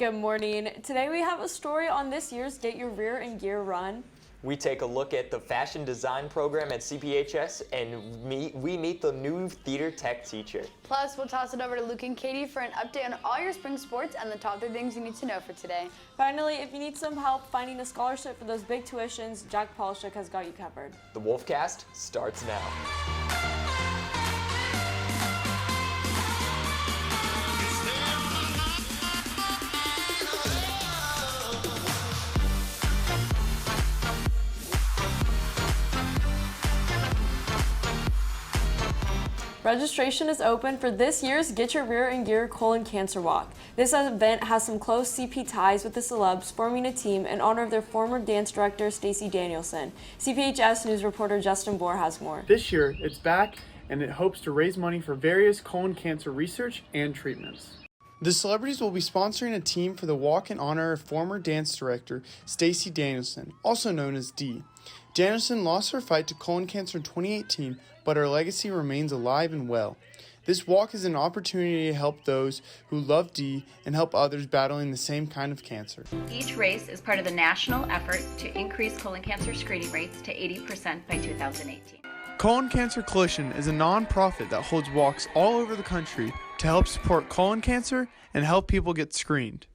Good morning. Today we have a story on this year's Get Your Rear in Gear run. We take a look at the fashion design program at CPHS and we meet the new theater tech teacher. Plus, we'll toss it over to Luke and Katie for an update on all your spring sports and the top 3 things you need to know for today. Finally, if you need some help finding a scholarship for those big tuitions, Jack Polishuk has got you covered. The Wolfcast starts now. Registration is open for this year's Get Your Rear in Gear Colon Cancer Walk. This event has some close CP ties with the celebs forming a team in honor of their former dance director, Stacey Danielson. CPHS News reporter Justin Bohr has more. This year, it's back and it hopes to raise money for various colon cancer research and treatments. The celebrities will be sponsoring a team for the walk in honor of former dance director Stacey Danielson, also known as Dee. Danielson lost her fight to colon cancer in 2018, but her legacy remains alive and well. This walk is an opportunity to help those who love Dee and help others battling the same kind of cancer. Each race is part of the national effort to increase colon cancer screening rates to 80% by 2018. Colon Cancer Coalition is a non-profit that holds walks all over the country to help support colon cancer and help people get screened.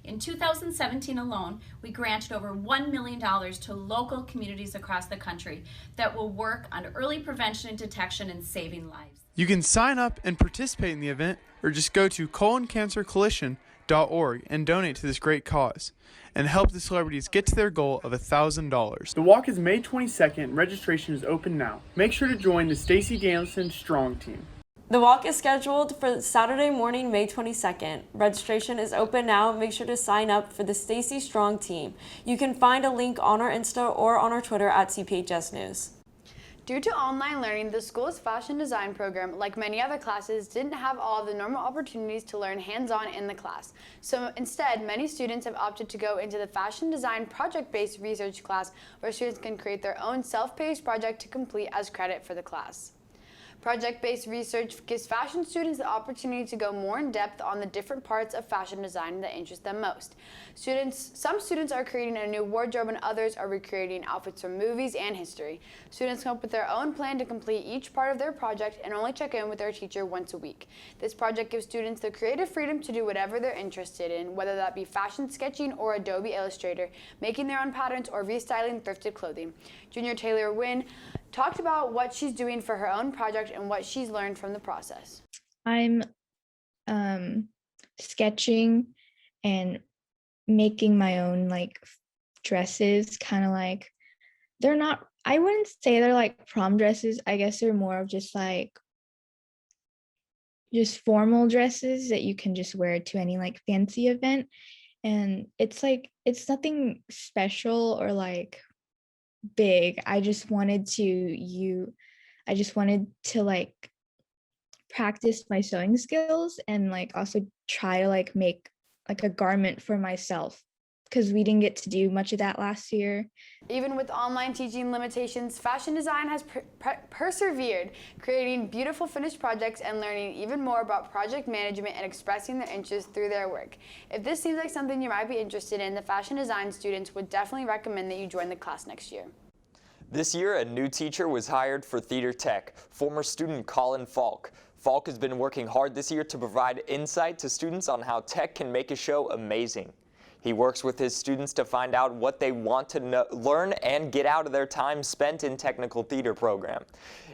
In 2017 alone, we granted over $1 million to local communities across the country that will work on early prevention and detection and saving lives. You can sign up and participate in the event or just go to coloncancercoalition.org and donate to this great cause and help the celebrities get to their goal of $1,000. The walk is May 22nd. Registration is open now. Make sure to join the Stacey Danielson Strong Team. The walk is scheduled for Saturday morning, May 22nd. Registration is open now. Make sure to sign up for the Stacey Strong Team. You can find a link on our Insta or on our Twitter at CPHS News. Due to online learning, the school's fashion design program, like many other classes, didn't have all the normal opportunities to learn hands-on in the class. So instead, many students have opted to go into the fashion design project-based research class, where students can create their own self-paced project to complete as credit for the class. Project-based research gives fashion students the opportunity to go more in depth on the different parts of fashion design that interest them most. Some students are creating a new wardrobe and others are recreating outfits from movies and history. Students come up with their own plan to complete each part of their project and only check in with their teacher once a week. This project gives students the creative freedom to do whatever they're interested in, whether that be fashion sketching or Adobe Illustrator, making their own patterns, or restyling thrifted clothing. Junior Taylor Wynn talked about what she's doing for her own project and what she's learned from the process. I'm sketching and making my own dresses, kind of like, they're not, I wouldn't say they're like prom dresses. I guess they're more of just formal dresses that you can just wear to any fancy event. And it's nothing special or big. I just wanted to practice my sewing skills and also try to make a garment for myself, because we didn't get to do much of that last year. Even with online teaching limitations, fashion design has persevered, creating beautiful finished projects and learning even more about project management and expressing their interests through their work. If this seems like something you might be interested in, the fashion design students would definitely recommend that you join the class next year. This year, a new teacher was hired for theater tech, former student Colin Falk. Falk has been working hard this year to provide insight to students on how tech can make a show amazing. He works with his students to find out what they want to learn and get out of their time spent in technical theater program,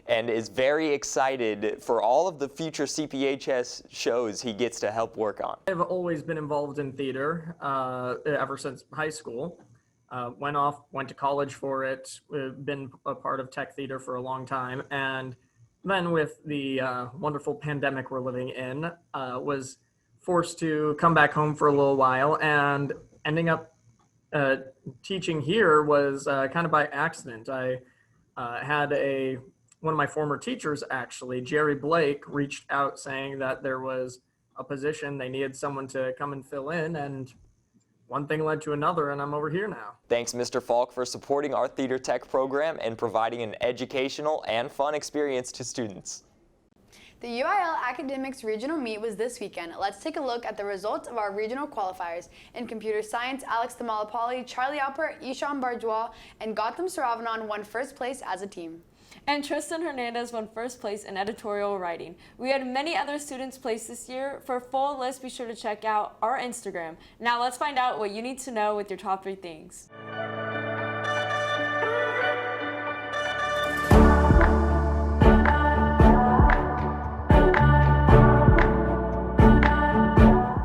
and is very excited for all of the future CPHS shows he gets to help work on. I've always been involved in theater ever since high school. Went to college for it, been a part of tech theater for a long time, and then with the wonderful pandemic we're living in, was forced to come back home for a little while, and ending up teaching here was kind of by accident. I had one of my former teachers, actually, Jerry Blake, reached out saying that there was a position, they needed someone to come and fill in, and one thing led to another, and I'm over here now. Thanks, Mr. Falk, for supporting our theater tech program and providing an educational and fun experience to students. The UIL Academics Regional Meet was this weekend. Let's take a look at the results of our regional qualifiers. In computer science, Alex Tamalapalli, Charlie Alpert, Ishan Barjwal, and Gautam Saravanan won first place as a team. And Tristan Hernandez won first place in editorial writing. We had many other students place this year. For a full list, be sure to check out our Instagram. Now let's find out what you need to know with your top 3 things.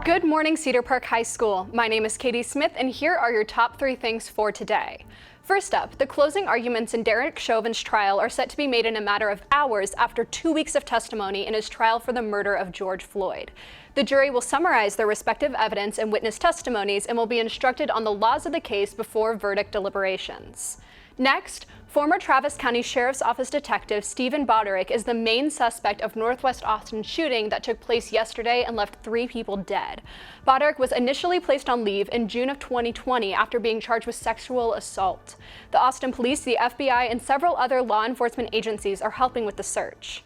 Good morning, Cedar Park High School. My name is Katie Smith, and here are your top 3 things for today. First up, the closing arguments in Derek Chauvin's trial are set to be made in a matter of hours after 2 weeks of testimony in his trial for the murder of George Floyd. The jury will summarize their respective evidence and witness testimonies and will be instructed on the laws of the case before verdict deliberations. Next, former Travis County Sheriff's Office Detective Stephen Boderick is the main suspect of Northwest Austin shooting that took place yesterday and left 3 people dead. Boderick was initially placed on leave in June of 2020 after being charged with sexual assault. The Austin Police, the FBI, and several other law enforcement agencies are helping with the search.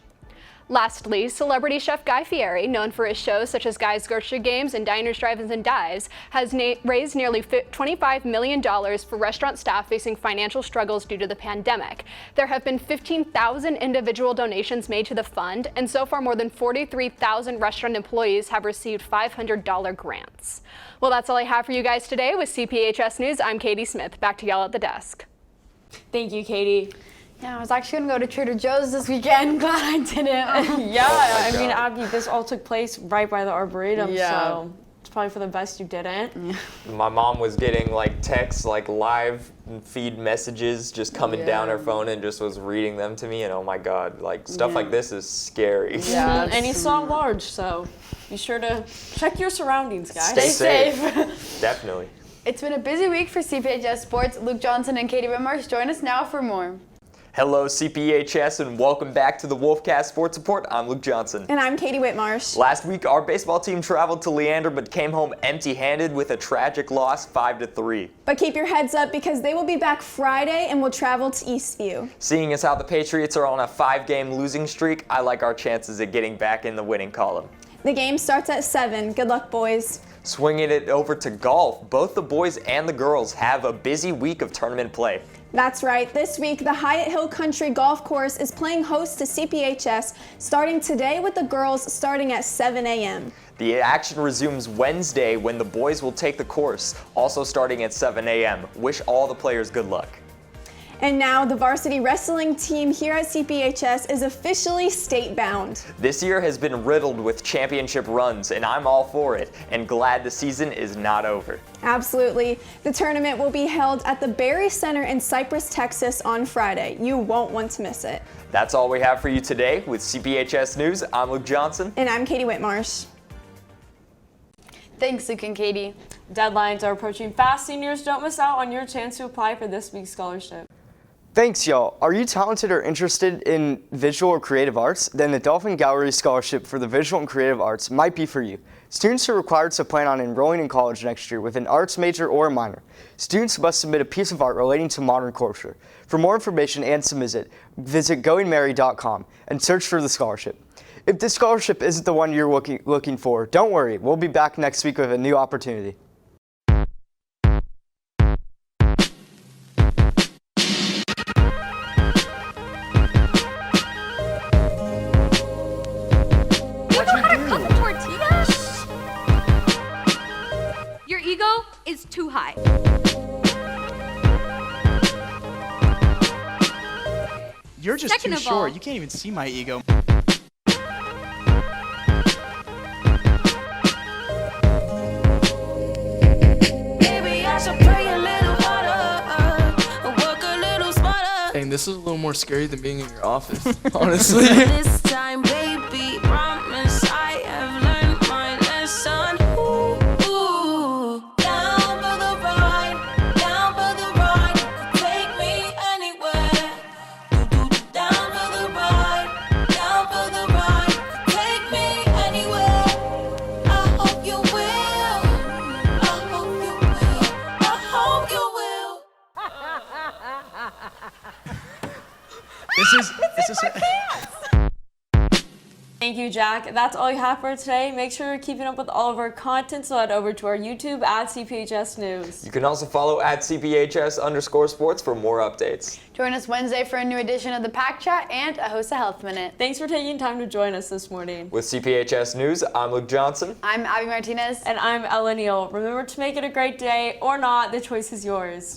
Lastly, celebrity chef Guy Fieri, known for his shows such as Guy's Grocery Games and Diners, Drive-Ins, and Dives, has raised nearly $25 million for restaurant staff facing financial struggles due to the pandemic. There have been 15,000 individual donations made to the fund, and so far more than 43,000 restaurant employees have received $500 grants. Well, that's all I have for you guys today with CPHS News. I'm Katie Smith. Back to y'all at the desk. Thank you, Katie. Yeah, I was actually going to go to Trader Joe's this weekend. Glad I didn't. Yeah, Oh I mean, Abby, this all took place right by the Arboretum, so it's probably for the best you didn't. My mom was getting like texts, like live feed messages just coming down her phone and just was reading them to me, and oh my God, like stuff like this is scary. Yeah, and he saw large, so be sure to check your surroundings, guys. Stay safe. Definitely. It's been a busy week for CPHS Sports. Luke Johnson and Katie Whitmarsh join us now for more. Hello, CPHS, and welcome back to the Wolfcast Sports Report. I'm Luke Johnson. And I'm Katie Whitmarsh. Last week, our baseball team traveled to Leander but came home empty-handed with a tragic loss, 5-3. But keep your heads up because they will be back Friday and will travel to Eastview. Seeing as how the Patriots are on a 5-game losing streak, I like our chances at getting back in the winning column. The game starts at 7. Good luck, boys. Swinging it over to golf, both the boys and the girls have a busy week of tournament play. That's right. This week, the Hyatt Hill Country Golf Course is playing host to CPHS starting today with the girls starting at 7 a.m. The action resumes Wednesday when the boys will take the course, also starting at 7 a.m. Wish all the players good luck. And now the varsity wrestling team here at CPHS is officially state-bound. This year has been riddled with championship runs, and I'm all for it, and glad the season is not over. Absolutely. The tournament will be held at the Berry Center in Cypress, Texas on Friday. You won't want to miss it. That's all we have for you today with CPHS News. I'm Luke Johnson. And I'm Katie Whitmarsh. Thanks, Luke and Katie. Deadlines are approaching fast. Seniors, don't miss out on your chance to apply for this week's scholarship. Thanks, y'all. Are you talented or interested in visual or creative arts? Then the Dolphin Gallery Scholarship for the Visual and Creative Arts might be for you. Students are required to plan on enrolling in college next year with an arts major or a minor. Students must submit a piece of art relating to modern culture. For more information and to visit goingmary.com and search for the scholarship. If this scholarship isn't the one you're looking for, don't worry. We'll be back next week with a new opportunity. Your ego is too high. You're just Second too of short. all- You can't even see my ego. Dang, this is a little more scary than being in your office, honestly. This time, baby, promise I have learned my lesson. Ooh, down for the ride, down for the ride. Take me anywhere. Down for the ride, down for the ride. Take me anywhere. I hope you will. I hope you will. I hope you will. This is you, Jack. That's all you have for today. Make sure you're keeping up with all of our content, so head over to our YouTube at CPHS News. You can also follow at CPHS_sports for more updates. Join us Wednesday for a new edition of the Pack Chat and a host of Health Minute. Thanks for taking time to join us this morning. With CPHS News, I'm Luke Johnson. I'm Abby Martinez. And I'm Ella Neal. Remember to make it a great day or not, the choice is yours.